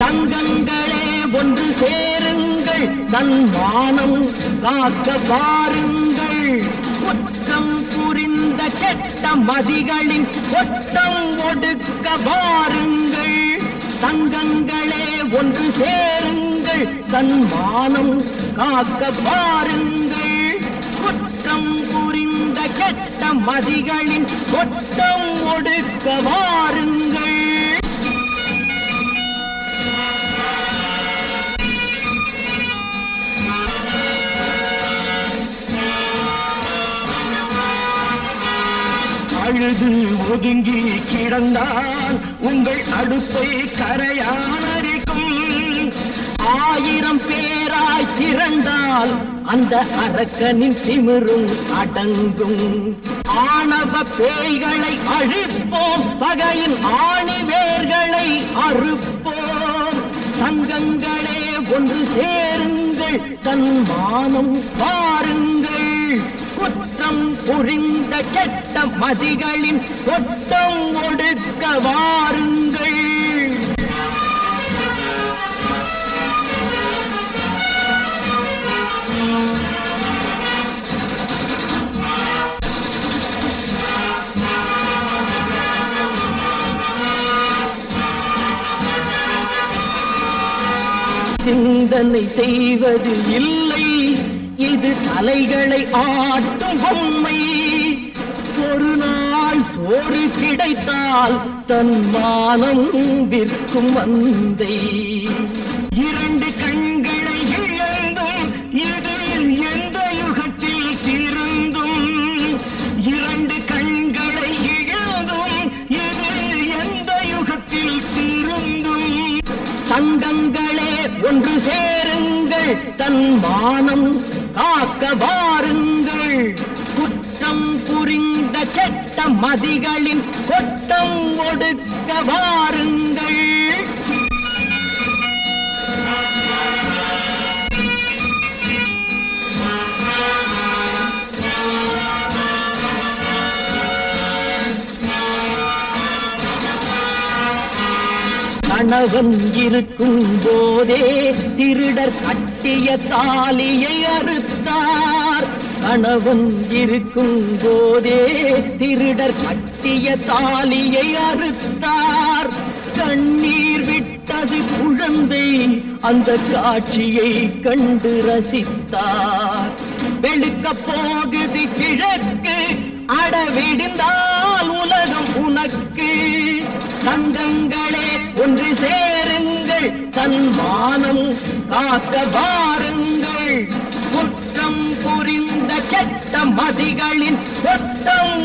தங்கங்களே ஒன்று சேருங்கள், தன் மானம் காக்க பாருங்கள். குற்றம் புரிந்த கெட்ட மதிகளின் கொட்டம் ஒடுக்க பாருங்கள். தங்கங்களே ஒன்று சேருங்கள், தன் மானம் காக்க பாருங்கள். குற்றம் புரிந்த கெட்ட மதிகளின் கொட்டம் ஒடுக்க பாருங்கள். அழுது ஒதுங்கி கிடந்தால் உங்கள் அடுப்பை கரையானரிக்கும். 1000 பேராய் திரண்டால் அந்த அரக்கனின் திமிரும் அடங்கும். ஆணவ பேய்களை அழிப்போம், பகையின் ஆணிவேர்களை அறுப்போம். தங்கங்களே ஒன்று சேருங்கள், தன் மானம் பாருங்கள். குற்றம் புரிந்த கெட்ட மதிகளின் கொட்டம் ஒடுக்க வாருங்கள். சிந்தனை செய்வது இல்லை, இது தலைகளை ஆட்டும் பொம்மை. ஒரு நாள் சோறு கிடைத்தால் தன் மானம் விற்கும் மந்தை. 2 கண்களை இழந்தும் இது எந்த யுகத்தில் திருந்தும். 2 கண்களை இழந்தும் இது எந்த யுகத்தில் திருந்தும். தங்கங்களே ஒன்று சேருங்கள், தன் மானம் காக்க வாருங்கள். குற்றம் புரிந்த கெட்ட மதிகளின் கொட்டம் ஒடுக்க வாருங்கள். கணவன் இருக்கும் போதே திருடர் கட்டிய தாலியை அறுத்தார். கணவன் இருக்கும் போதே திருடர் கட்டிய தாலியை அறுத்தார். கண்ணீர் விட்டது குழந்தை, அந்த காட்சியை கண்டு ரசித்தார். வெளுக்க போகுது கிழக்கு, அடவிடிந்தால் உலகம் உனக்கு. தங்கங்களே ஒன்று சேருங்கள், தன் மானம் காக்க வாருங்கள். குற்றம் புரிந்த கெட்ட மதிகளின் கொட்டம்